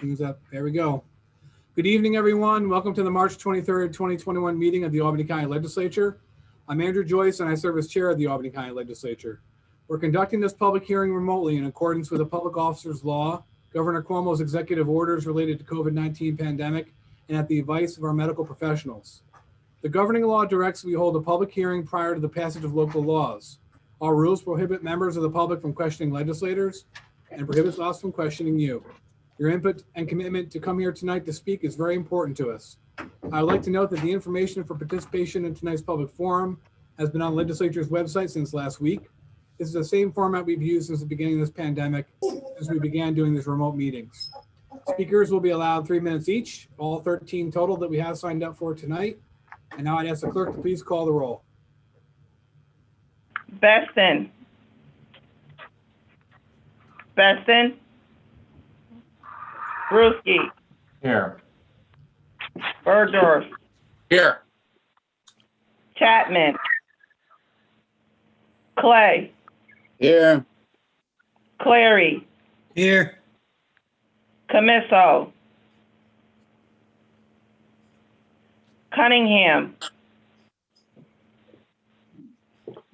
There we go. Good evening, everyone. Welcome to the March 23rd, 2021 meeting of the Albany County Legislature. I'm Andrew Joyce, and I serve as chair of the Albany County Legislature. We're conducting this public hearing remotely in accordance with the Public Officers Law, Governor Cuomo's executive orders related to COVID-19 pandemic, and at the advice of our medical professionals. The governing law directs we hold a public hearing prior to the passage of local laws. Our rules prohibit members of the public from questioning legislators and prohibits us from questioning you. Your input and commitment to come here tonight to speak is very important to us. I would like to note that the information for participation in tonight's public forum has been on the legislature's website since last week. This is the same format we've used since the beginning of this pandemic, since we began doing these remote meetings. Speakers will be allowed 3 minutes each, all 13 total that we have signed up for tonight. And now I'd ask the clerk to please call the roll. Beston. Brewski. Here. Bergdorf. Here. Chapman. Clay. Here. Clary. Here. Camiso. Cunningham.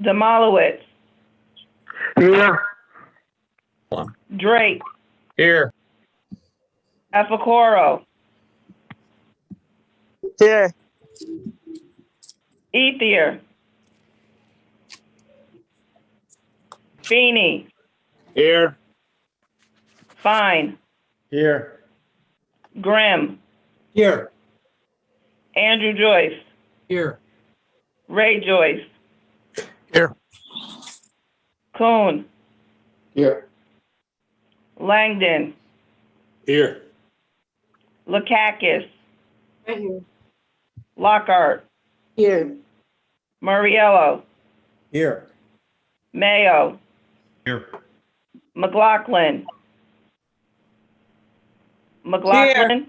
Demolowitz. Here. Drake. Here. Efacoro. Here. Ethier. Feeney. Here. Fine. Here. Grimm. Here. Andrew Joyce. Here. Ray Joyce. Here. Kuhn. Here. Langdon. Here. Lakakis. Right here. Lockhart. Here. Muriello. Here. Mayo. Here. McLaughlin. McLaughlin.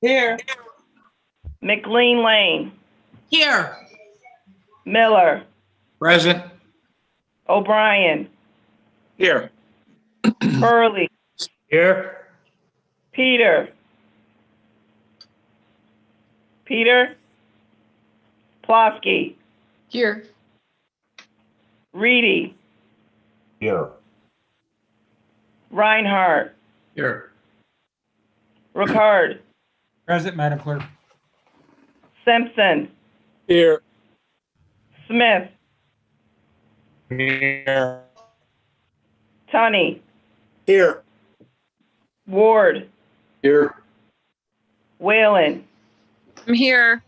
Here. McLean Lane. Here. Miller. Present. O'Brien. Here. Hurley. Here. Peter. Plosky. Here. Reedy. Here. Reinhardt. Here. Ricard. Present, Madam Clerk. Simpson. Here. Smith. Here. Tunney. Here. Ward. Here. Whalen. I'm here.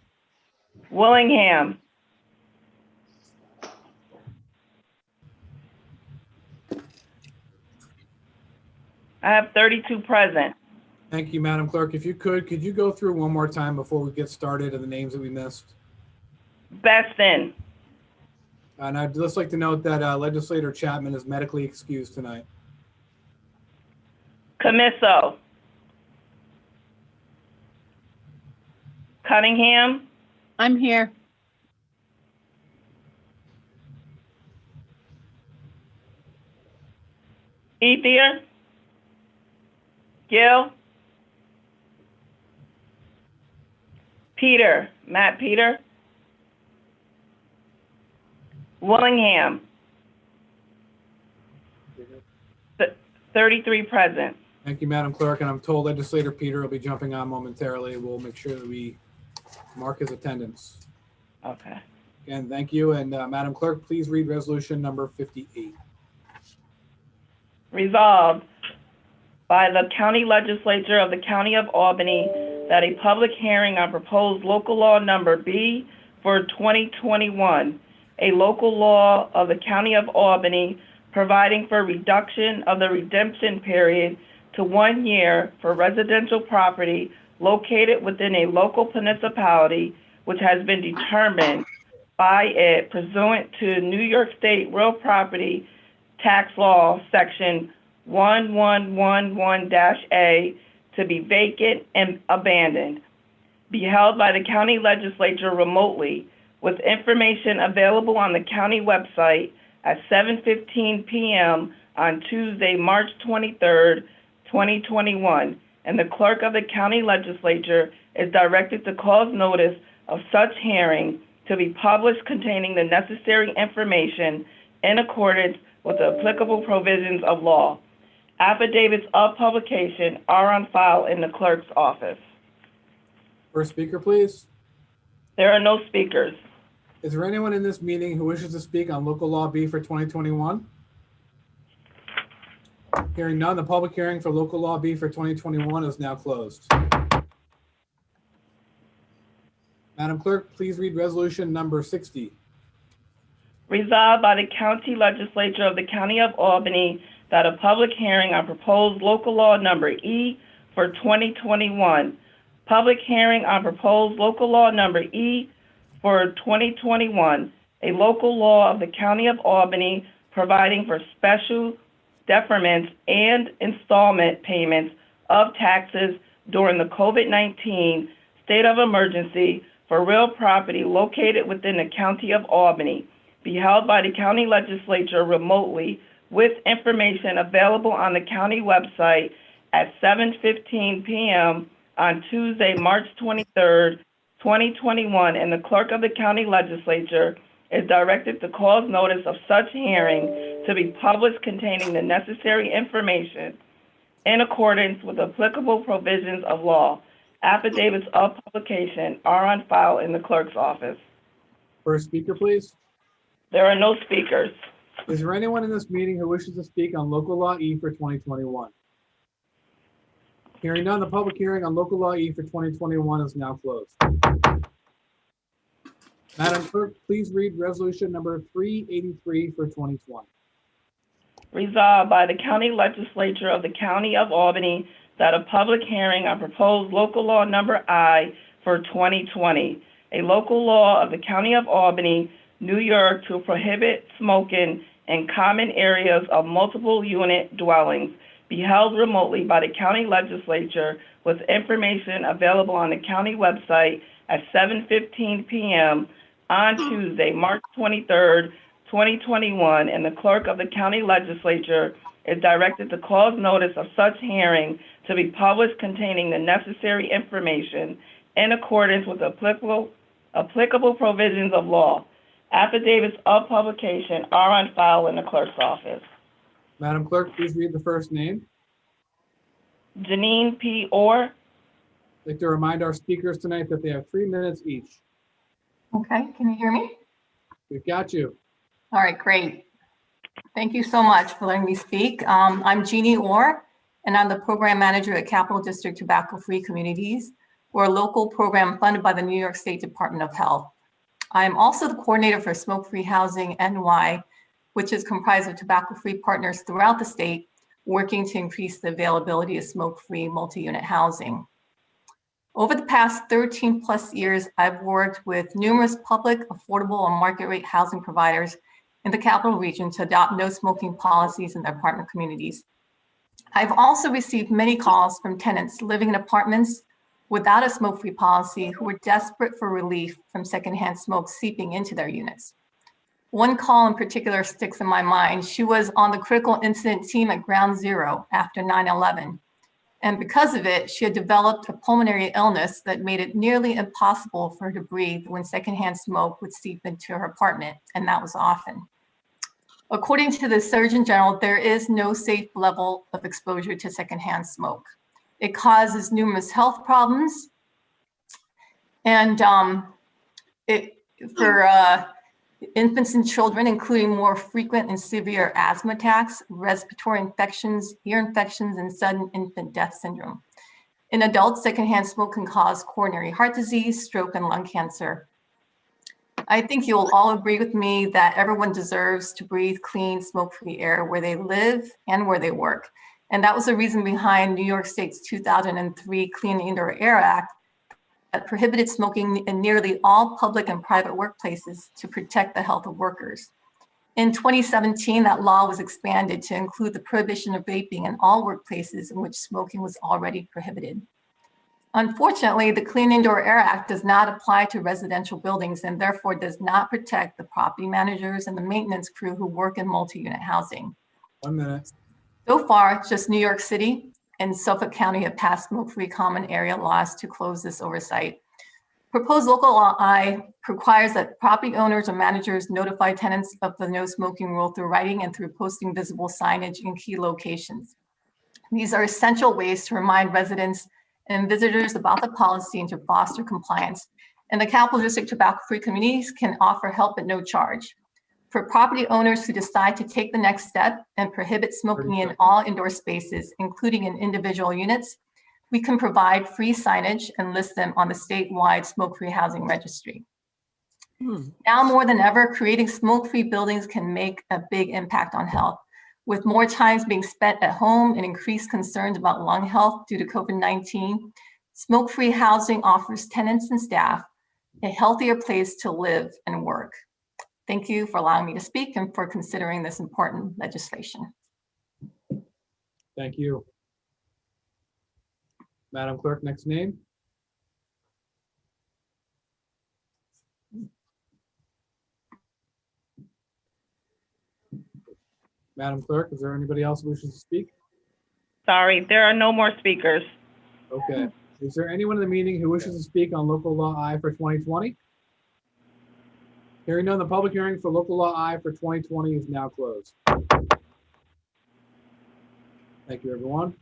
Willingham. I have 32 present. Thank you, Madam Clerk. If you could you go through one more time before we get started of the names that we missed? Beston. And I'd just like to note that Legislator Chapman is medically excused tonight. Camiso. Cunningham. I'm here. Ethier. Gill. Matt Peter. Willingham. 33 present. Thank you, Madam Clerk. And I'm told Legislator Peter will be jumping on momentarily. We'll make sure that we mark his attendance. Okay. Again, thank you. And Madam Clerk, please read resolution number 58. Resolved by the County Legislature of the County of Albany that a public hearing on proposed local law number B for 2021, a local law of the County of Albany providing for reduction of the redemption period to 1 year for residential property located within a local municipality which has been determined by it pursuant to New York State Real Property Tax Law, Section 1111-A, to be vacant and abandoned, be held by the county legislature remotely, with information available on the county website at 7:15 p.m. on Tuesday, March 23rd, 2021, and the clerk of the county legislature is directed to cause notice of such hearing to be published containing the necessary information in accordance with the applicable provisions of law. Affidavits of publication are on file in the clerk's office. First speaker, please. There are no speakers. Is there anyone in this meeting who wishes to speak on local law B for 2021? Hearing none, the public hearing for local law B for 2021 is now closed. Madam Clerk, please read resolution number 60. Resolved by the county legislature of the county of Albany that a public hearing on proposed local law number E for 2021. Public hearing on proposed local law number E for 2021, a local law of the county of Albany providing for special deferments and installment payments of taxes during the COVID-19 state of emergency for real property located within the county of Albany, be held by the county legislature remotely with information available on the county website at 7:15 p.m. on Tuesday, March 23rd, 2021, and the clerk of the county legislature is directed to cause notice of such hearing to be published containing the necessary information in accordance with applicable provisions of law. Affidavits of publication are on file in the clerk's office. First speaker, please. There are no speakers. Is there anyone in this meeting who wishes to speak on local law E for 2021? Hearing none, the public hearing on local law E for 2021 is now closed. Madam Clerk, please read resolution number 383 for 2020. Resolved by the county legislature of the county of Albany that a public hearing on proposed local law number I for 2020, a local law of the county of Albany, New York, to prohibit smoking in common areas of multiple unit dwellings, be held remotely by the county legislature with information available on the county website at 7:15 p.m. on Tuesday, March 23rd, 2021, and the clerk of the county legislature is directed to cause notice of such hearing to be published containing the necessary information in accordance with applicable provisions of law. Affidavits of publication are on file in the clerk's office. Madam Clerk, please read the first name. Janine P. Orr. I'd like to remind our speakers tonight that they have 3 minutes each. Okay, can you hear me? We've got you. All right, great. Thank you so much for letting me speak. I'm Jeannie Orr, and I'm the program manager at Capital District Tobacco Free Communities. We're a local program funded by the New York State Department of Health. I'm also the coordinator for Smoke-Free Housing NY, which is comprised of tobacco-free partners throughout the state, working to increase the availability of smoke-free multi-unit housing. Over the past 13 plus years, I've worked with numerous public, affordable, and market rate housing providers in the capital region to adopt no smoking policies in their partner communities. I've also received many calls from tenants living in apartments without a smoke-free policy who were desperate for relief from secondhand smoke seeping into their units. One call in particular sticks in my mind. She was on the critical incident team at Ground Zero after 9/11. And because of it, she had developed a pulmonary illness that made it nearly impossible for her to breathe when secondhand smoke would seep into her apartment, and that was often. According to the Surgeon General, there is no safe level of exposure to secondhand smoke. It causes numerous health problems, and for infants and children, including more frequent and severe asthma attacks, respiratory infections, ear infections, and sudden infant death syndrome. In adults, secondhand smoke can cause coronary heart disease, stroke, and lung cancer. I think you'll all agree with me that everyone deserves to breathe clean, smoke-free air where they live and where they work. And that was the reason behind New York State's 2003 Clean Indoor Air Act that prohibited smoking in nearly all public and private workplaces to protect the health of workers. In 2017, that law was expanded to include the prohibition of vaping in all workplaces in which smoking was already prohibited. Unfortunately, the Clean Indoor Air Act does not apply to residential buildings and therefore does not protect the property managers and the maintenance crew who work in multi-unit housing. 1 minute. So far, just New York City and Suffolk County have passed smoke-free common area laws to close this oversight. Proposed local law I requires that property owners or managers notify tenants of the no smoking rule through writing and through posting visible signage in key locations. These are essential ways to remind residents and visitors about the policy and to foster compliance. And the Capital District tobacco-free communities can offer help at no charge. For property owners who decide to take the next step and prohibit smoking in all indoor spaces, including in individual units, we can provide free signage and list them on the statewide smoke-free housing registry. Now more than ever, creating smoke-free buildings can make a big impact on health. With more times being spent at home and increased concerns about lung health due to COVID-19, smoke-free housing offers tenants and staff a healthier place to live and work. Thank you for allowing me to speak and for considering this important legislation. Thank you. Madam Clerk, next name. Madam Clerk, is there anybody else who wishes to speak? Sorry, there are no more speakers. Okay. Is there anyone in the meeting who wishes to speak on local law I for 2020? Hearing none, the public hearing for local law I for 2020 is now closed. Thank you, everyone.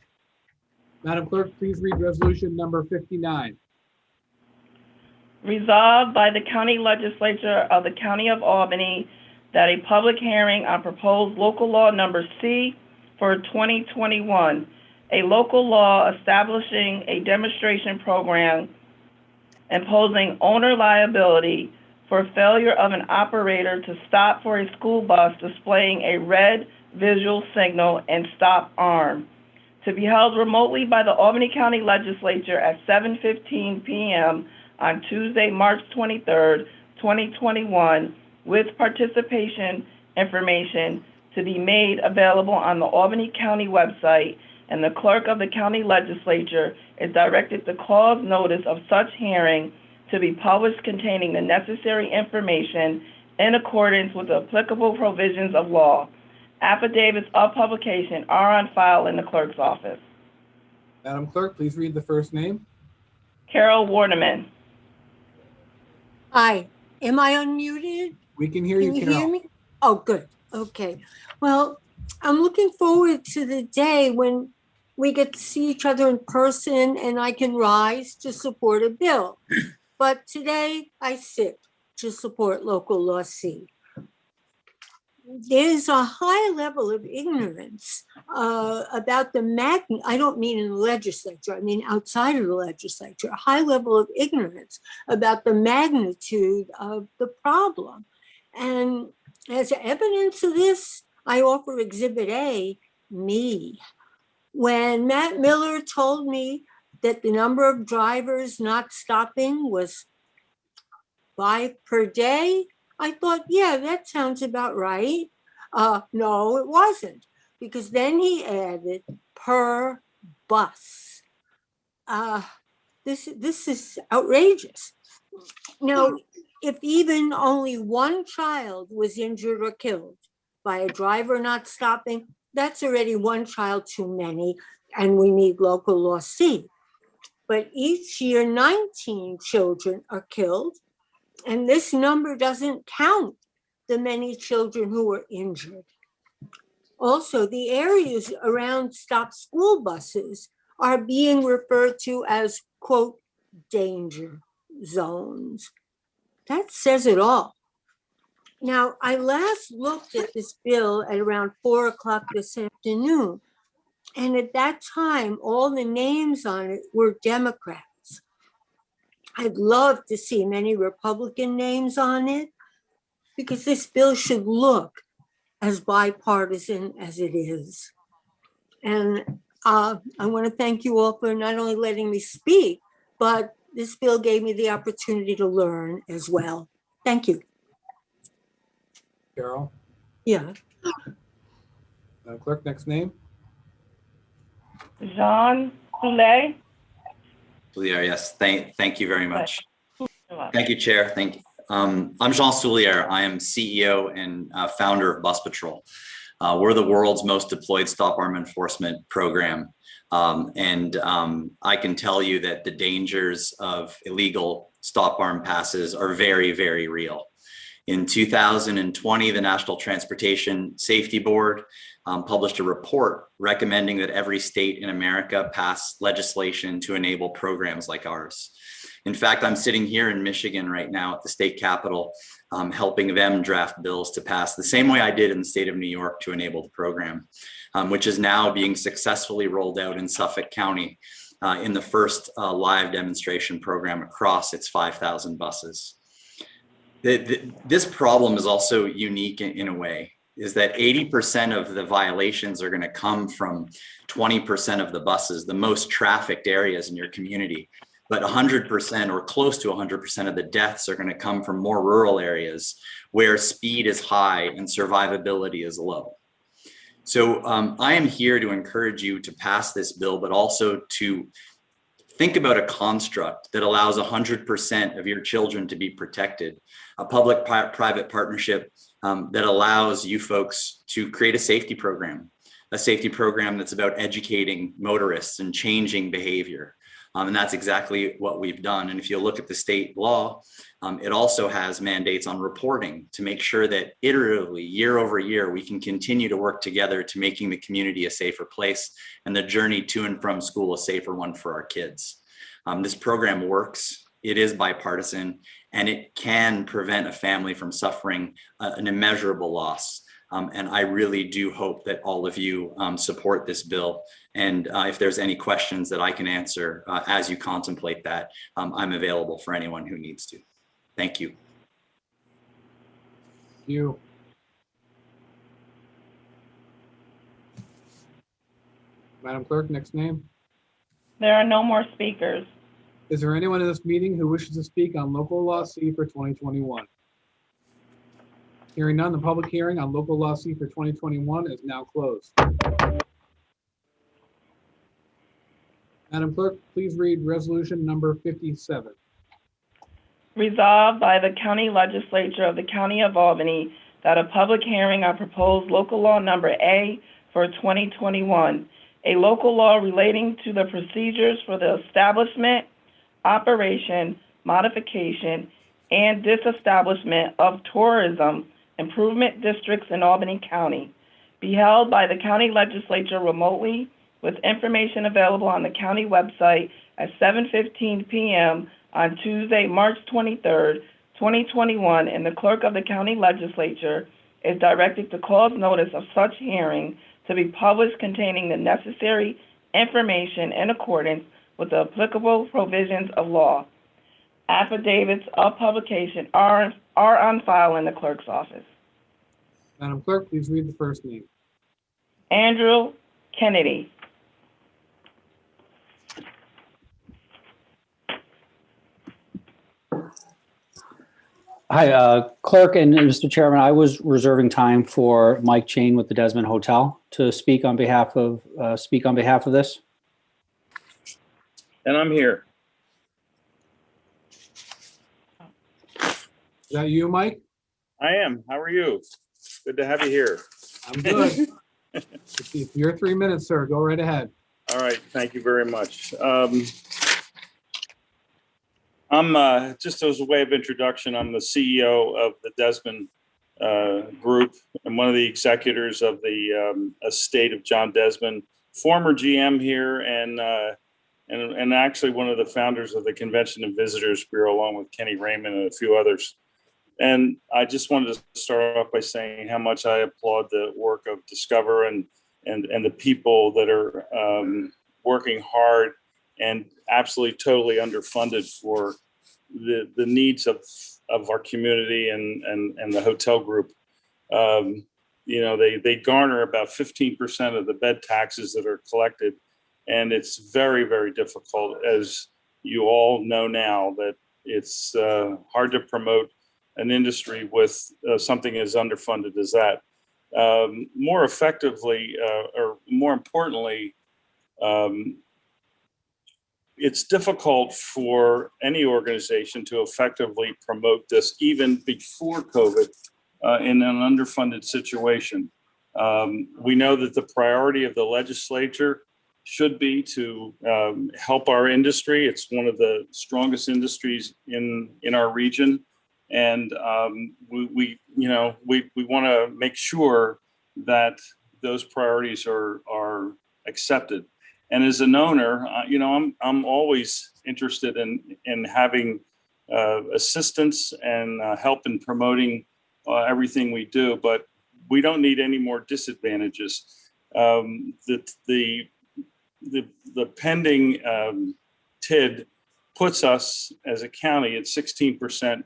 Madam Clerk, please read resolution number 59. Resolved by the County Legislature of the County of Albany that a public hearing on proposed local law number C for 2021, a local law establishing a demonstration program imposing owner liability for failure of an operator to stop for a school bus displaying a red visual signal and stop arm, to be held remotely by the Albany County Legislature at 7:15 p.m. on Tuesday, March 23rd, 2021, with participation information to be made available on the Albany County website, and the clerk of the county legislature is directed to cause notice of such hearing to be published containing the necessary information in accordance with the applicable provisions of law. Affidavits of publication are on file in the clerk's office. Madam Clerk, please read the first name. Carol Wardeman. Hi, am I unmuted? We can hear you, Can you Carol. hear me? Oh, good. Okay. Well, I'm looking forward to the day when we get to see each other in person and I can rise to support a bill. But today I sit to support local law C. There's a high level of ignorance about the magnitude. I don't mean in the legislature, I mean outside of the legislature, a high level of ignorance about the magnitude of the problem. And as evidence of this, I offer Exhibit A, me. When Matt Miller told me that the number of drivers not stopping was 5 per day, I thought, yeah, that sounds about right. No, it wasn't, because then he added per bus. This is outrageous. Now, if even only one child was injured or killed by a driver not stopping, that's already one child too many, and we need local law C. But each year, 19 children are killed, and this number doesn't count the many children who were injured. Also, the areas around stop school buses are being referred to as, quote, danger zones. That says it all. Now, I last looked at this bill at around 4 o'clock this afternoon, and at that time, all the names on it were Democrats. I'd love to see many Republican names on it, because this bill should look as bipartisan as it is. And I want to thank you all for not only letting me speak, but this bill gave me the opportunity to learn as well. Thank you. Carol. Yeah. Madam Clerk, next name. Jean Poulet. Cloutier, yes. Thank you very much. Thank you, Chair. Thank you. I'm Jean Cloutier. I am CEO and founder of Bus Patrol. We're the world's most deployed stop arm enforcement program. I can tell you that the dangers of illegal stop arm passes are very, very real. In 2020, the National Transportation Safety Board published a report recommending that every state in America pass legislation to enable programs like ours. In fact, I'm sitting here in Michigan right now at the state capitol, helping them draft bills to pass the same way I did in the state of New York to enable the program, which is now being successfully rolled out in Suffolk County in the first live demonstration program across its 5,000 buses. This problem is also unique in a way, is that 80% of the violations are going to come from 20% of the buses, the most trafficked areas in your community. But 100% or close to 100% of the deaths are going to come from more rural areas where speed is high and survivability is low. So I am here to encourage you to pass this bill, but also to think about a construct that allows 100% of your children to be protected, a public-private partnership that allows you folks to create a safety program that's about educating motorists and changing behavior. And that's exactly what we've done. And if you look at the state law, it also has mandates on reporting to make sure that iteratively, year over year, we can continue to work together to making the community a safer place and the journey to and from school a safer one for our kids. This program works. It is bipartisan, and it can prevent a family from suffering an immeasurable loss. And I really do hope that all of you support this bill. And if there's any questions that I can answer as you contemplate that, I'm available for anyone who needs to. Thank you. Thank you. Madam Clerk, next name. There are no more speakers. Is there anyone in this meeting who wishes to speak on local law C for 2021? Hearing none, the public hearing on local law C for 2021 is now closed. Madam Clerk, please read resolution number 57. Resolved by the County Legislature of the County of Albany that a public hearing on proposed local law number A for 2021, a local law relating to the procedures for the establishment, operation, modification, and disestablishment of tourism improvement districts in Albany County, be held by the County Legislature remotely with information available on the county website at 7:15 p.m. on Tuesday, March 23rd, 2021, and the clerk of the County Legislature is directed to cause notice of such hearing to be published containing the necessary information in accordance with the applicable provisions of law. Affidavits of publication are on file in the clerk's office. Madam Clerk, please read the first name. Andrew Kennedy. Hi, Clerk and Mr. Chairman. I was reserving time for Mike Chain with the Desmond Hotel to speak on behalf of this. And I'm here. Is that you, Mike? I am. How are you? Good to have you here. I'm good. Your 3 minutes, sir. Go right ahead. All right. Thank you very much. I'm just as a way of introduction, I'm the CEO of the Desmond Group and one of the executors of the estate of John Desmond, former GM here, and actually one of the founders of the Convention and Visitors Bureau, along with Kenny Raymond and a few others. And I just wanted to start off by saying how much I applaud the work of Discover and the people that are working hard and absolutely totally underfunded for the needs of our community and the hotel group. You know, they garner about 15% of the bed taxes that are collected. And it's very, very difficult, as you all know now, that it's hard to promote an industry with something as underfunded as that. More effectively, or more importantly, it's difficult for any organization to effectively promote this even before COVID in an underfunded situation. We know that the priority of the legislature should be to help our industry. It's one of the strongest industries in our region, and we want to make sure that those priorities are accepted. And as an owner, I'm always interested in having assistance and help in promoting everything we do, but we don't need any more disadvantages. The pending TID puts us as a county at 16%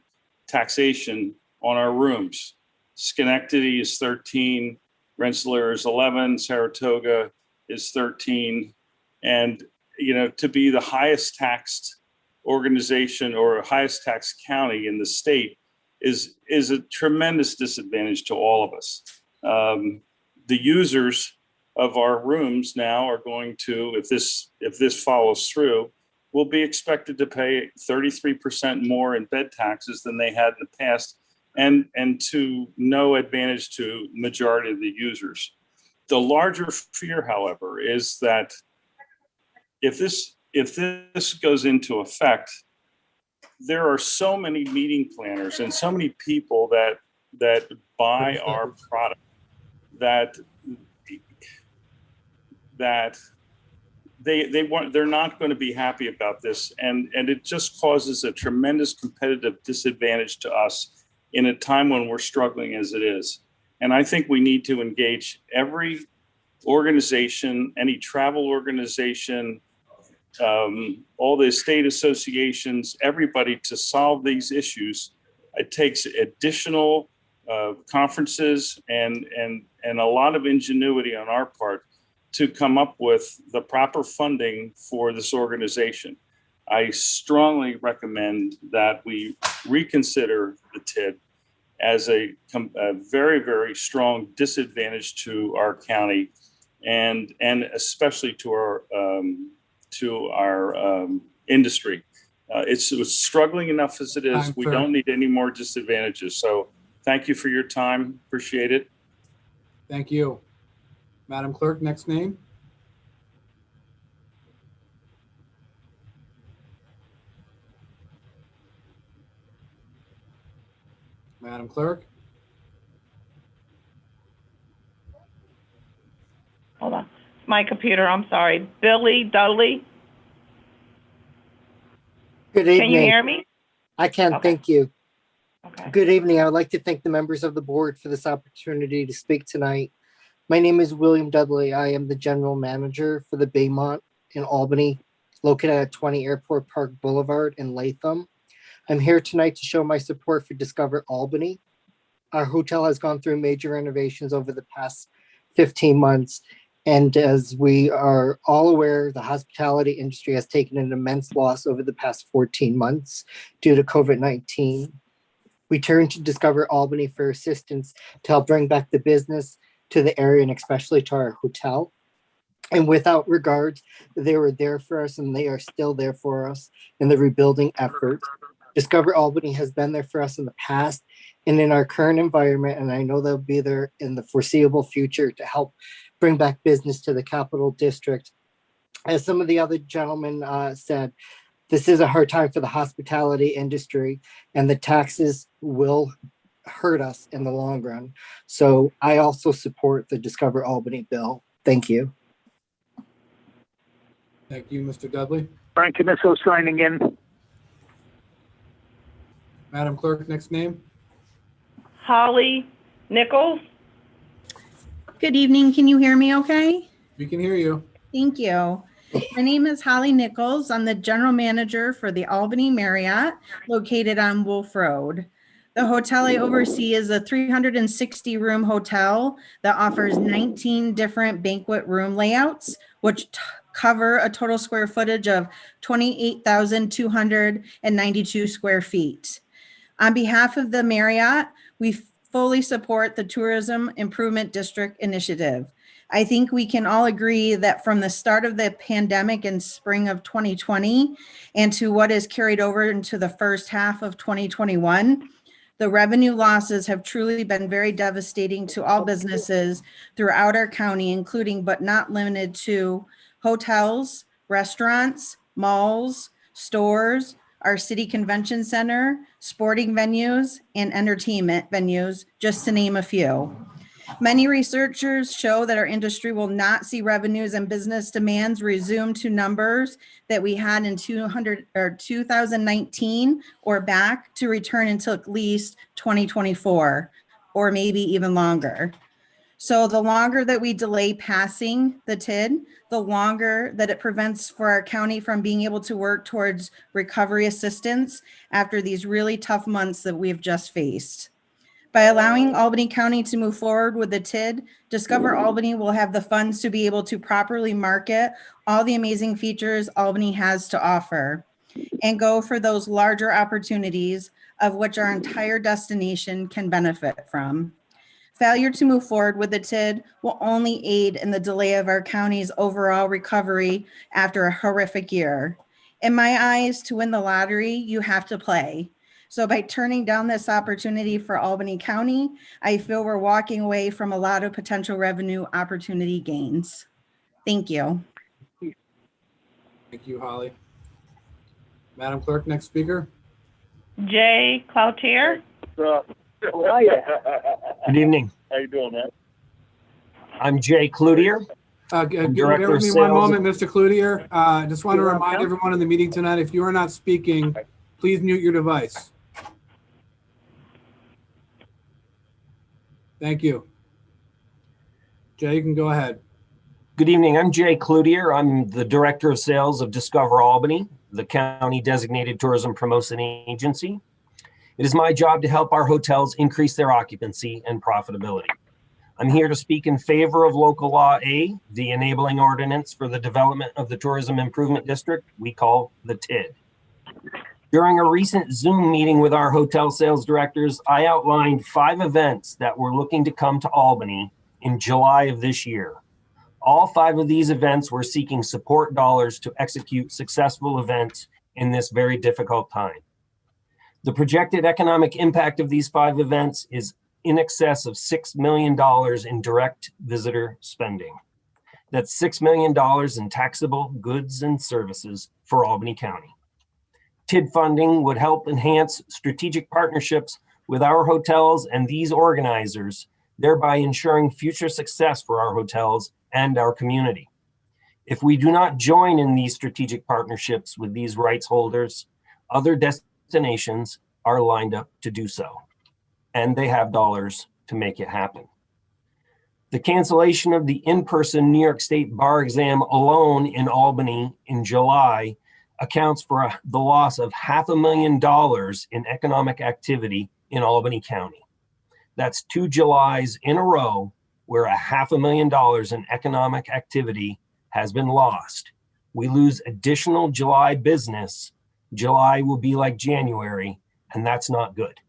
taxation on our rooms. Schenectady is 13, Rensselaer is 11, Saratoga is 13. And, to be the highest taxed organization or highest taxed county in the state is a tremendous disadvantage to all of us. The users of our rooms now are going to, if this follows through, will be expected to pay 33% more in bed taxes than they had in the past, and to no advantage to majority of the users. The larger fear, however, is that if this goes into effect, there are so many meeting planners and so many people that buy our product that they're not going to be happy about this, and it just causes a tremendous competitive disadvantage to us in a time when we're struggling as it is. And I think we need to engage every organization, any travel organization, all the state associations, everybody, to solve these issues. It takes additional conferences and a lot of ingenuity on our part to come up with the proper funding for this organization. I strongly recommend that we reconsider the TID as a very, very strong disadvantage to our county, and especially to our industry. It's struggling enough as it is. We don't need any more disadvantages. So thank you for your time. Appreciate it. Thank you. Madam Clerk, next name. Madam Clerk. Hold on. My computer, I'm sorry. Billy Dudley. Good evening. Can you hear me? I can, Okay. thank you. Okay. Good evening. I would like to thank the members of the board for this opportunity to speak tonight. My name is William Dudley. I am the general manager for the Baymont in Albany, located at 20 Airport Park Boulevard in Latham. I'm here tonight to show my support for Discover Albany. Our hotel has gone through major renovations over the past 15 months. And as we are all aware, the hospitality industry has taken an immense loss over the past 14 months due to COVID-19. We turned to Discover Albany for assistance to help bring back the business to the area and especially to our hotel. And without regards, they were there for us and they are still there for us in the rebuilding effort. Discover Albany has been there for us in the past and in our current environment, and I know they'll be there in the foreseeable future to help bring back business to the Capital District. As some of the other gentlemen said, this is a hard time for the hospitality industry, and the taxes will hurt us in the long run. So I also support the Discover Albany bill. Thank you. Thank you, Mr. Dudley. Frank Canisso signing in. Madam Clerk, next name. Holly Nichols. Good evening. Can you hear me okay? We can hear you. Thank you. My name is Holly Nichols. I'm the general manager for the Albany Marriott, located on Wolf Road. The hotel I oversee is a 360-room hotel that offers 19 different banquet room layouts, which cover a total square footage of 28,292 square feet. On behalf of the Marriott, we fully support the Tourism Improvement District initiative. I think we can all agree that from the start of the pandemic in spring of 2020 and to what is carried over into the first half of 2021, the revenue losses have truly been very devastating to all businesses throughout our county, including but not limited to hotels, restaurants, malls, stores, our city convention center, sporting venues, and entertainment venues, just to name a few. Many researchers show that our industry will not see revenues and business demands resume to numbers that we had in 2019 or back to return until at least 2024, or maybe even longer. So the longer that we delay passing the TID, the longer that it prevents for our county from being able to work towards recovery assistance after these really tough months that we've just faced. By allowing Albany County to move forward with the TID, Discover Albany will have the funds to be able to properly market all the amazing features Albany has to offer and go for those larger opportunities of which our entire destination can benefit from. Failure to move forward with the TID will only aid in the delay of our county's overall recovery after a horrific year. In my eyes, to win the lottery, you have to play. So by turning down this opportunity for Albany County, I feel we're walking away from a lot of potential revenue opportunity gains. Thank you. Thank you, Holly. Madam Clerk, next speaker. Jay Cloutier. Good evening. How you doing, man? I'm Jay Cloutier. Bear with me one moment, Mr. Cloutier. Just want to remind everyone in the meeting tonight, if you are not speaking, please mute your device. Thank you. Jay, you can go ahead. Good evening. I'm Jay Cloutier. I'm the Director of Sales of Discover Albany, the county designated tourism promotion agency. It is my job to help our hotels increase their occupancy and profitability. I'm here to speak in favor of Local Law A, the enabling ordinance for the development of the Tourism Improvement District we call the TID. During a recent Zoom meeting with our hotel sales directors, I outlined 5 events that were looking to come to Albany in July of this year. All 5 of these events were seeking support dollars to execute successful events in this very difficult time. The projected economic impact of these 5 events is in excess of $6 million in direct visitor spending. That's $6 million in taxable goods and services for Albany County. TID funding would help enhance strategic partnerships with our hotels and these organizers, thereby ensuring future success for our hotels and our community. If we do not join in these strategic partnerships with these rights holders, other destinations are lined up to do so, and they have dollars to make it happen. The cancellation of the in-person New York State bar exam alone in Albany in July accounts for the loss of $500,000 in economic activity in Albany County. That's 2 Julys in a row where $500,000 in economic activity has been lost. We lose additional July business. July will be like January, and that's not good.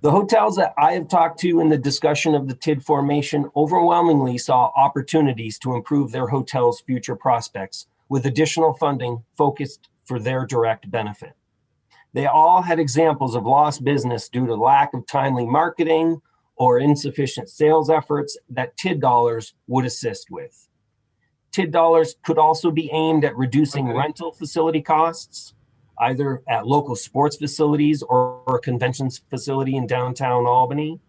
The hotels that I have talked to in the discussion of the TID formation overwhelmingly saw opportunities to improve their hotel's future prospects with additional funding focused for their direct benefit. They all had examples of lost business due to lack of timely marketing or insufficient sales efforts that TID dollars would assist with. TID dollars could also be aimed at reducing rental facility costs, either at local sports facilities or a conventions facility in downtown Albany,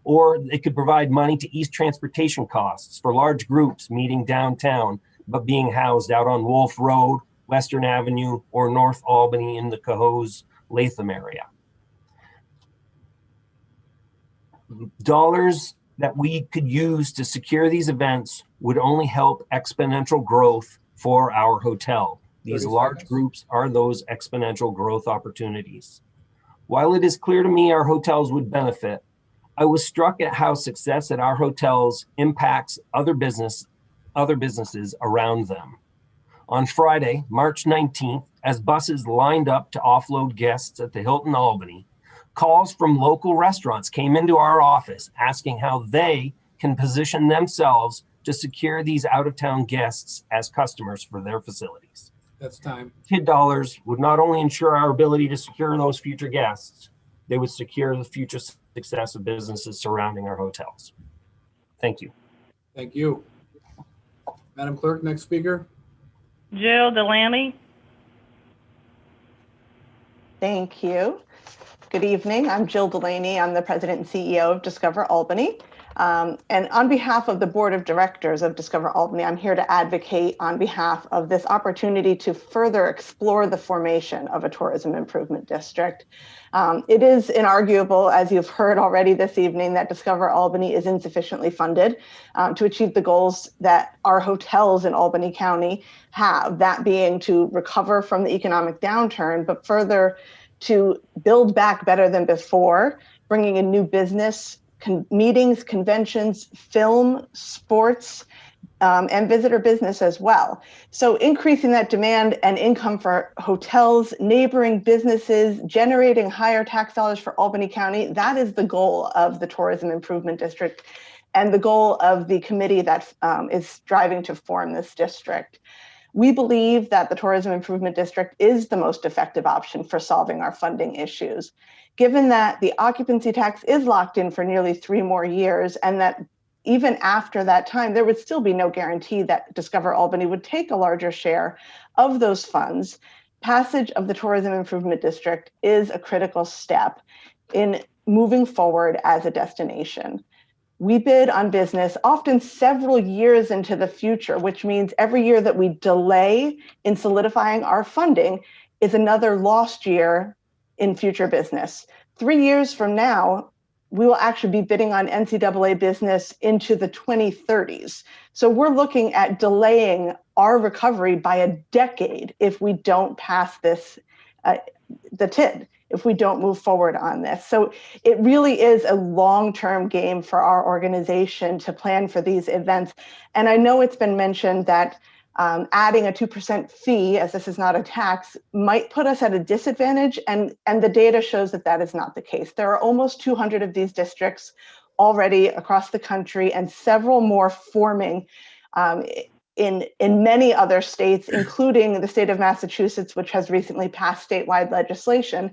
or it could provide money to ease transportation costs for large groups meeting downtown, but being housed out on Wolf Road, Western Avenue, or North Albany in the Cohoes, Latham area. Dollars that we could use to secure these events would only help exponential growth for our hotel. These large groups are those exponential growth opportunities. While it is clear to me our hotels would benefit, I was struck at how success at our hotels impacts other businesses around them. On Friday, March 19th, as buses lined up to offload guests at the Hilton Albany, calls from local restaurants came into our office asking how they can position themselves to secure these out-of-town guests as customers for their facilities. That's time. TID dollars would not only ensure our ability to secure those future guests, they would secure the future success of businesses surrounding our hotels. Thank you. Thank you. Madam Clerk, next speaker. Jill Delaney. Thank you. Good evening. I'm Jill Delaney. I'm the President and CEO of Discover Albany. And on behalf of the Board of Directors of Discover Albany, I'm here to advocate on behalf of this opportunity to further explore the formation of a tourism improvement district. It is inarguable, as you've heard already this evening, that Discover Albany is insufficiently funded to achieve the goals that our hotels in Albany County have, that being to recover from the economic downturn, but further to build back better than before, bringing in new business, meetings, conventions, film, sports, and visitor business as well. So increasing that demand and income for hotels, neighboring businesses, generating higher tax dollars for Albany County, that is the goal of the Tourism Improvement District and the goal of the committee that is striving to form this district. We believe that the Tourism Improvement District is the most effective option for solving our funding issues. Given that the occupancy tax is locked in for nearly 3 more years, and that even after that time, there would still be no guarantee that Discover Albany would take a larger share of those funds, passage of the Tourism Improvement District is a critical step in moving forward as a destination. We bid on business often several years into the future, which means every year that we delay in solidifying our funding is another lost year in future business. 3 years from now, we will actually be bidding on NCAA business into the 2030s. So we're looking at delaying our recovery by a decade if we don't pass this, the TID, if we don't move forward on this. So it really is a long-term game for our organization to plan for these events. And I know it's been mentioned that adding a 2% fee, as this is not a tax, might put us at a disadvantage. And the data shows that that is not the case. There are almost 200 of these districts already across the country and several more forming in many other states, including the state of Massachusetts, which has recently passed statewide legislation.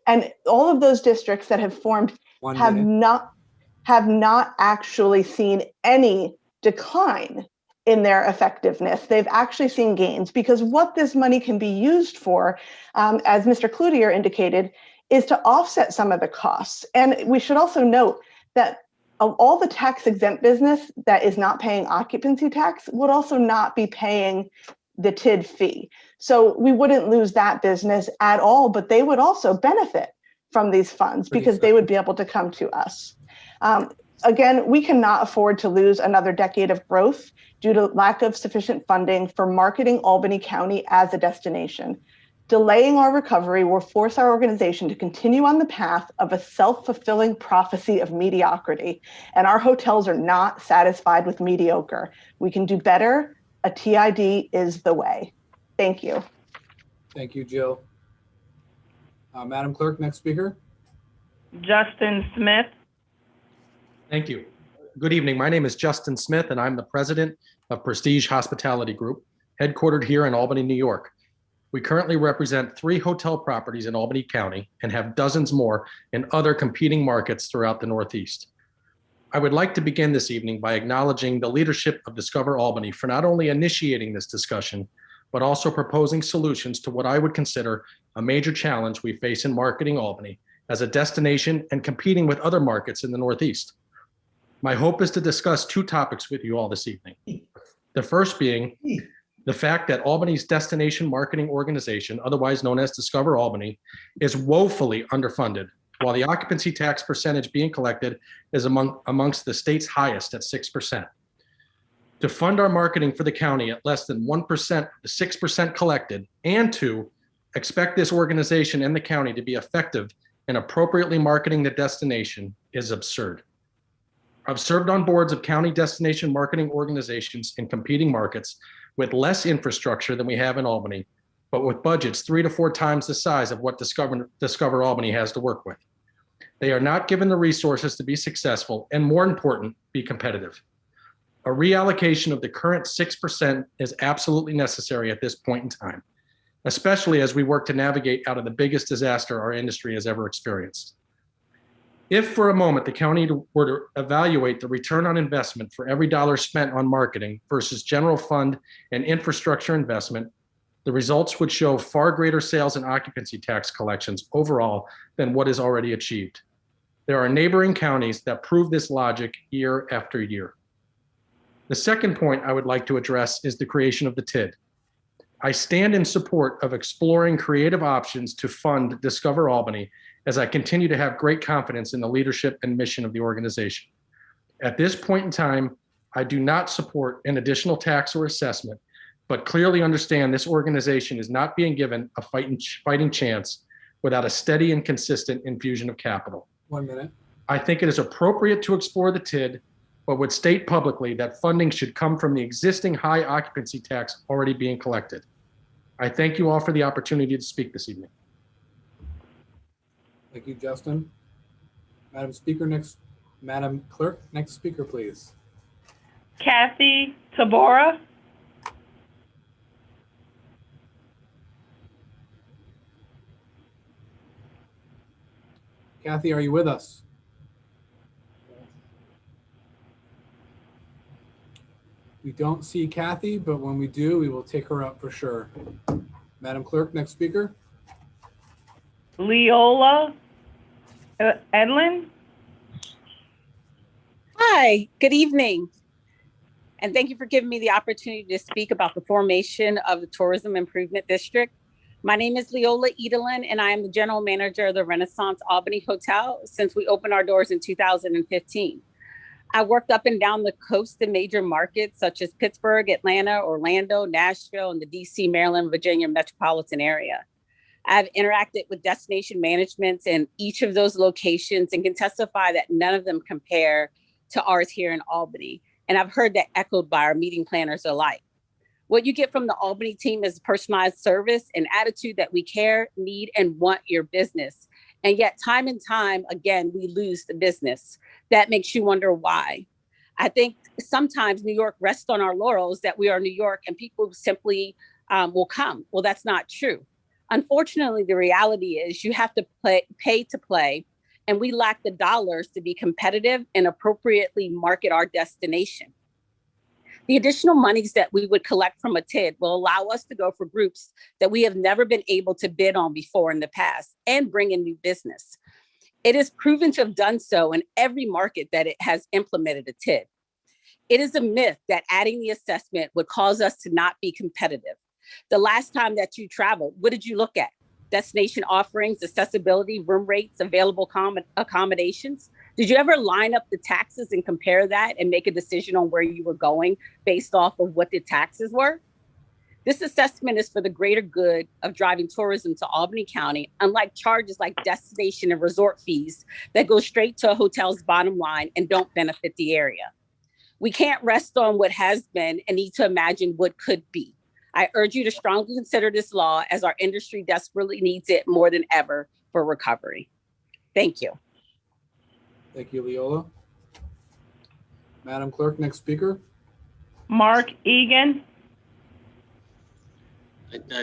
And all of those districts that have formed have not actually seen any decline in their effectiveness. They've actually seen gains, because what this money can be used for, as Mr. Cloutier indicated, is to offset some of the costs. And we should also note that of all the tax exempt business that is not paying occupancy tax would also not be paying the TID fee. So we wouldn't lose that business at all, but they would also benefit from these funds because they would be able to come to us. Again, we cannot afford to lose another decade of growth due to lack of sufficient funding for marketing Albany County as a destination. Delaying our recovery will force our organization to continue on the path of a self-fulfilling prophecy of mediocrity, and our hotels are not satisfied with mediocre. We can do better. A TID is the way. Thank you. Thank you, Jill. Madam Clerk, next speaker. Justin Smith. Thank you. Good evening. My name is Justin Smith, and I'm the president of Prestige Hospitality Group, headquartered here in Albany, New York. We currently represent 3 hotel properties in Albany County and have dozens more in other competing markets throughout the Northeast. I would like to begin this evening by acknowledging the leadership of Discover Albany for not only initiating this discussion, but also proposing solutions to what I would consider a major challenge we face in marketing Albany as a destination and competing with other markets in the Northeast. My hope is to discuss 2 topics with you all this evening. The first being the fact that Albany's destination marketing organization, otherwise known as Discover Albany, is woefully underfunded, while the occupancy tax percentage being collected is amongst the state's highest at 6%. To fund our marketing for the county at less than 1% of the 6% collected, and to expect this organization and the county to be effective in appropriately marketing the destination is absurd. I've served on boards of county destination marketing organizations in competing markets with less infrastructure than we have in Albany, but with budgets 3 to 4 times the size of what Discover Albany has to work with. They are not given the resources to be successful and, more important, be competitive. A reallocation of the current 6% is absolutely necessary at this point in time, especially as we work to navigate out of the biggest disaster our industry has ever experienced. If for a moment the county were to evaluate the return on investment for every dollar spent on marketing versus general fund and infrastructure investment, the results would show far greater sales and occupancy tax collections overall than what is already achieved. There are neighboring counties that prove this logic year after year. The second point I would like to address is the creation of the TID. I stand in support of exploring creative options to fund Discover Albany, as I continue to have great confidence in the leadership and mission of the organization. At this point in time, I do not support an additional tax or assessment, but clearly understand this organization is not being given a fighting chance without a steady and consistent infusion of capital. 1 minute. I think it is appropriate to explore the TID, but would state publicly that funding should come from the existing high occupancy tax already being collected. I thank you all for the opportunity to speak this evening. Thank you, Justin. Madam Clerk, next speaker, please. Kathy Tabora. Kathy, are you with us? We don't see Kathy, but when we do, we will take her up for sure. Madam Clerk, next speaker. Leola Edlin. Hi, good evening. And thank you for giving me the opportunity to speak about the formation of the Tourism Improvement District. My name is Leola Edlin, and I am the General Manager of the Renaissance Albany Hotel since we opened our doors in 2015. I worked up and down the coast in major markets such as Pittsburgh, Atlanta, Orlando, Nashville, and the DC, Maryland, Virginia metropolitan area. I've interacted with destination managements in each of those locations and can testify that none of them compare to ours here in Albany. And I've heard that echoed by our meeting planners alike. What you get from the Albany team is personalized service and attitude that we care, need, and want your business. And yet time and time again, we lose the business. That makes you wonder why. I think sometimes New York rests on our laurels that we are New York and people simply will come. Well, that's not true. Unfortunately, the reality is you have to pay to play, and we lack the dollars to be competitive and appropriately market our destination. The additional monies that we would collect from a TID will allow us to go for groups that we have never been able to bid on before in the past and bring in new business. It is proven to have done so in every market that it has implemented a TID. It is a myth that adding the assessment would cause us to not be competitive. The last time that you traveled, what did you look at? Destination offerings, accessibility, room rates, available accommodations. Did you ever line up the taxes and compare that and make a decision on where you were going based off of what the taxes were? This assessment is for the greater good of driving tourism to Albany County, unlike charges like destination and resort fees that go straight to a hotel's bottom line and don't benefit the area. We can't rest on what has been and need to imagine what could be. I urge you to strongly consider this law as our industry desperately needs it more than ever for recovery. Thank you. Thank you, Leola. Madam Clerk, next speaker. Mark Egan.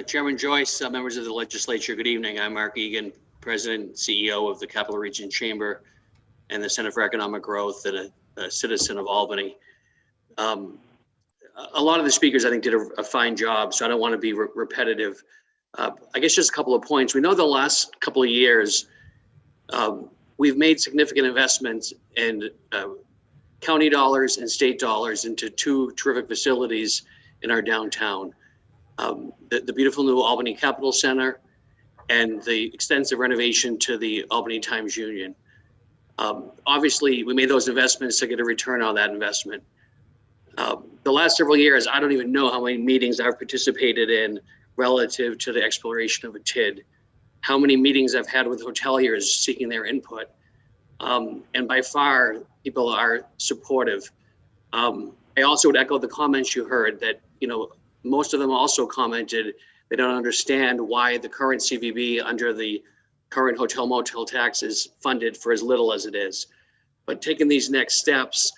Chairman Joyce, members of the legislature, good evening. I'm Mark Egan, President and CEO of the Capital Region Chamber and the Center for Economic Growth, and a citizen of Albany. A lot of the speakers, I think, did a fine job, so I don't want to be repetitive. I guess just a couple of points. We know the last couple of years, we've made significant investments in county dollars and state dollars into two terrific facilities in our downtown. The beautiful new Albany Capitol Center and the extensive renovation to the Albany Times Union. Obviously, we made those investments to get a return on that investment. The last several years, I don't even know how many meetings I've participated in relative to the exploration of a TID, how many meetings I've had with hoteliers seeking their input. And by far, people are supportive. I also would echo the comments you heard that, most of them also commented they don't understand why the current CVB under the current hotel motel tax is funded for as little as it is. But taking these next steps,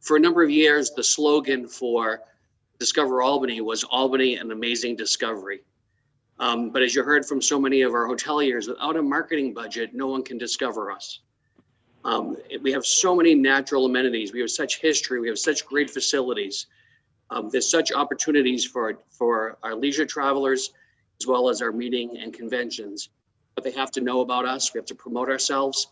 for a number of years, the slogan for Discover Albany was Albany, an amazing discovery. But as you heard from so many of our hoteliers, without a marketing budget, no one can discover us. We have so many natural amenities. We have such history. We have such great facilities. There's such opportunities for our leisure travelers, as well as our meeting and conventions. But they have to know about us. We have to promote ourselves.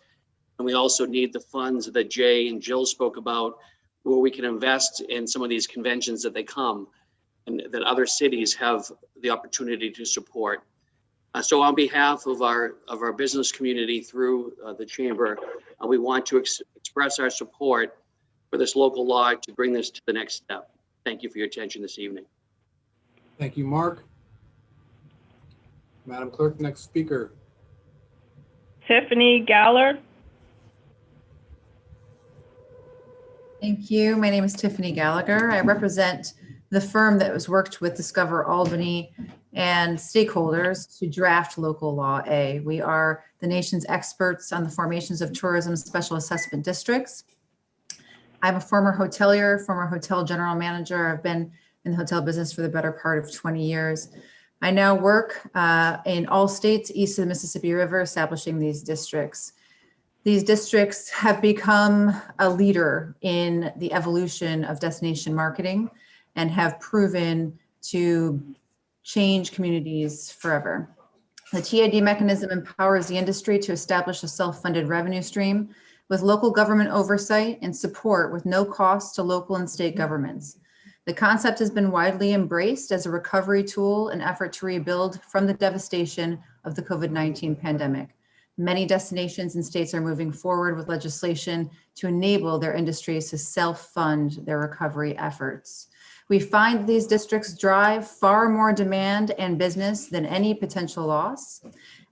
And we also need the funds that Jay and Jill spoke about, where we can invest in some of these conventions that they come and that other cities have the opportunity to support. So on behalf of our business community through the chamber, we want to express our support for this local law to bring this to the next step. Thank you for your attention this evening. Thank you, Mark. Madam Clerk, next speaker. Tiffany Gallagher. Thank you. My name is Tiffany Gallagher. I represent the firm that was worked with Discover Albany and stakeholders to draft local law A. We are the nation's experts on the formations of tourism special assessment districts. I'm a former hotelier, former hotel general manager. I've been in the hotel business for the better part of 20 years. I now work in all states east of the Mississippi River, establishing these districts. These districts have become a leader in the evolution of destination marketing and have proven to change communities forever. The TID mechanism empowers the industry to establish a self-funded revenue stream with local government oversight and support with no cost to local and state governments. The concept has been widely embraced as a recovery tool, an effort to rebuild from the devastation of the COVID-19 pandemic. Many destinations and states are moving forward with legislation to enable their industries to self-fund their recovery efforts. We find these districts drive far more demand and business than any potential loss.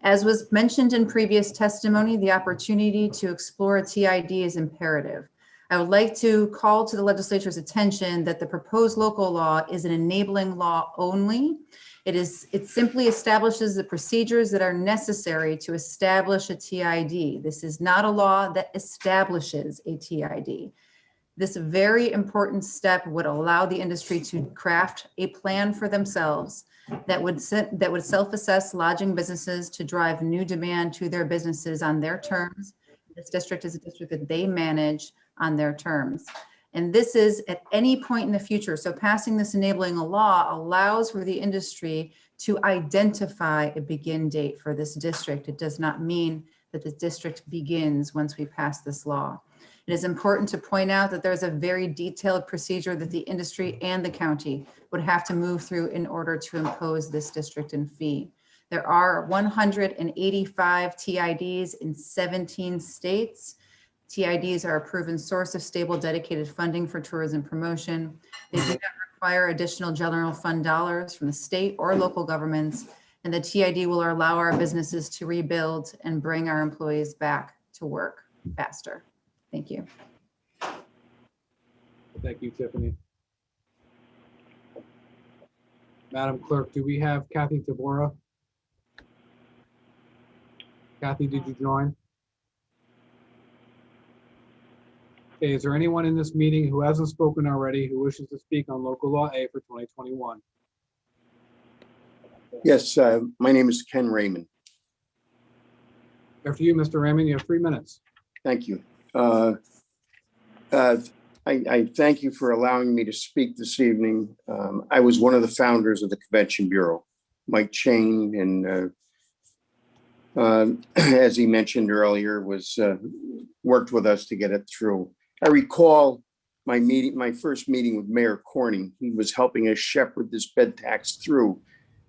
As was mentioned in previous testimony, the opportunity to explore a TID is imperative. I would like to call to the legislature's attention that the proposed local law is an enabling law only. It simply establishes the procedures that are necessary to establish a TID. This is not a law that establishes a TID. This very important step would allow the industry to craft a plan for themselves that would self-assess lodging businesses to drive new demand to their businesses on their terms. This district is a district that they manage on their terms. And this is at any point in the future. So passing this enabling a law allows for the industry to identify a begin date for this district. It does not mean that the district begins once we pass this law. It is important to point out that there's a very detailed procedure that the industry and the county would have to move through in order to impose this district and fee. There are 185 TIDs in 17 states. TIDs are a proven source of stable, dedicated funding for tourism promotion. They do not require additional general fund dollars from the state or local governments, and the TID will allow our businesses to rebuild and bring our employees back to work faster. Thank you. Thank you, Tiffany. Madam Clerk, do we have Kathy Tabora? Kathy, did you join? Okay, is there anyone in this meeting who hasn't spoken already who wishes to speak on local law A for 2021? Yes, my name is Ken Raymond. After you, Mr. Raymond, you have 3 minutes. Thank you. I thank you for allowing me to speak this evening. I was one of the founders of the Convention Bureau, Mike Chain, and as he mentioned earlier, was worked with us to get it through. I recall my first meeting with Mayor Corning. He was helping us shepherd this bed tax through.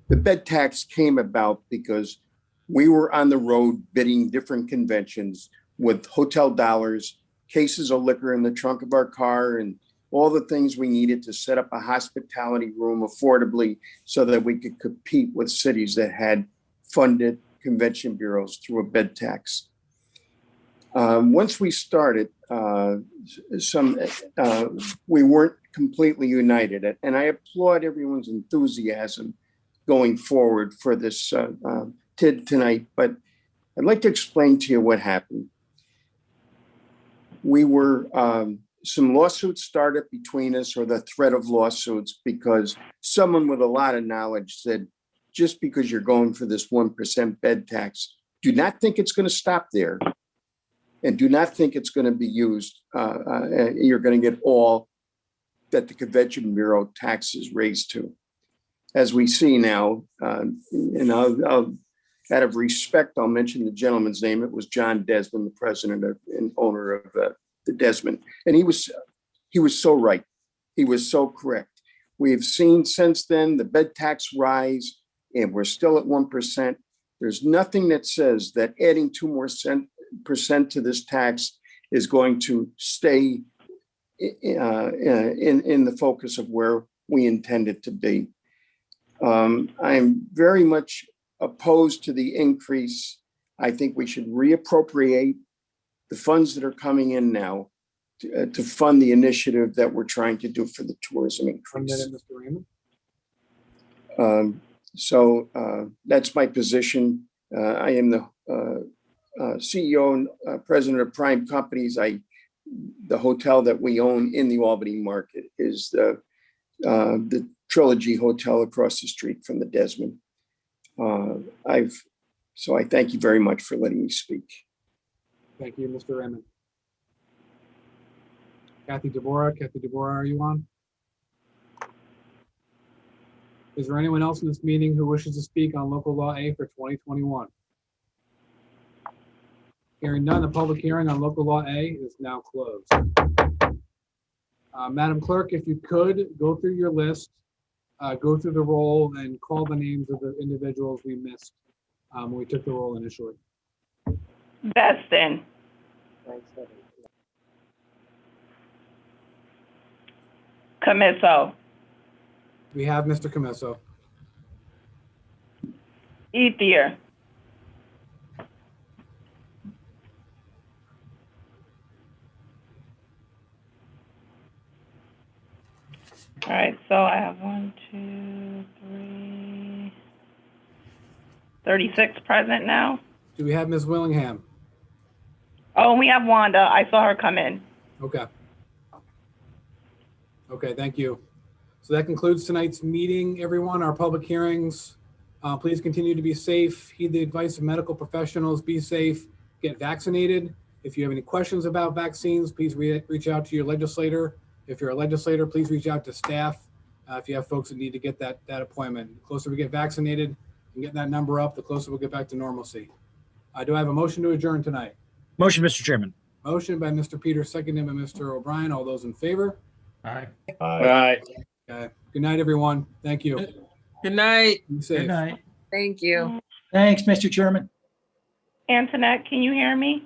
The bed tax came about because we were on the road bidding different conventions with hotel dollars, cases of liquor in the trunk of our car, and all the things we needed to set up a hospitality room affordably so that we could compete with cities that had funded convention bureaus through a bed tax. Once we started, we weren't completely united, and I applaud everyone's enthusiasm going forward for this TID tonight, but I'd like to explain to you what happened. We were, some lawsuits started between us, or the threat of lawsuits, because someone with a lot of knowledge said, just because you're going for this 1% bed tax. Do not think it's going to stop there. And do not think it's going to be used. You're going to get all that the Convention Bureau taxes raised to. As we see now, and I'll out of respect, I'll mention the gentleman's name. It was John Desmond, the president and owner of the Desmond. And he was so right. He was so correct. We have seen since then the bed tax rise, and we're still at 1%. There's nothing that says that adding 2 more percent to this tax is going to stay in the focus of where we intend it to be. I'm very much opposed to the increase. I think we should reappropriate the funds that are coming in now to fund the initiative that we're trying to do for the tourism increase. That's my position. I am the CEO and president of Prime Companies. The hotel that we own in the Albany market is the Trilogy Hotel across the street from the Desmond. So I thank you very much for letting me speak. Thank you, Mr. Raymond. Kathy Deborah, are you on? Is there anyone else in this meeting who wishes to speak on local law A for 2021? Hearing none, the public hearing on local law A is now closed. Madam Clerk, if you could go through your list, go through the roll and call the names of the individuals we missed when we took the roll initially. Beston. Camiso. We have Mr. Camiso. Ethier. All right, so I have 1, 2, 3, 36 present now. Do we have Ms. Willingham? Oh, and we have Wanda. I saw her come in. Okay. Okay, thank you. So that concludes tonight's meeting, everyone. Our public hearings. Please continue to be safe. Heed the advice of medical professionals. Be safe. Get vaccinated. If you have any questions about vaccines, please reach out to your legislator. If you're a legislator, please reach out to staff. If you have folks that need to get that appointment. The closer we get vaccinated and get that number up, the closer we'll get back to normalcy. Do I have a motion to adjourn tonight? Motion, Mr. Chairman. Motion by Mr. Peters, seconded by Mr. O'Brien. All those in favor? Aye. Aye. Okay. Good night, everyone. Thank you. Good night. Be safe. Good night. Thank you. Thanks, Mr. Chairman. Antoinette, can you hear me?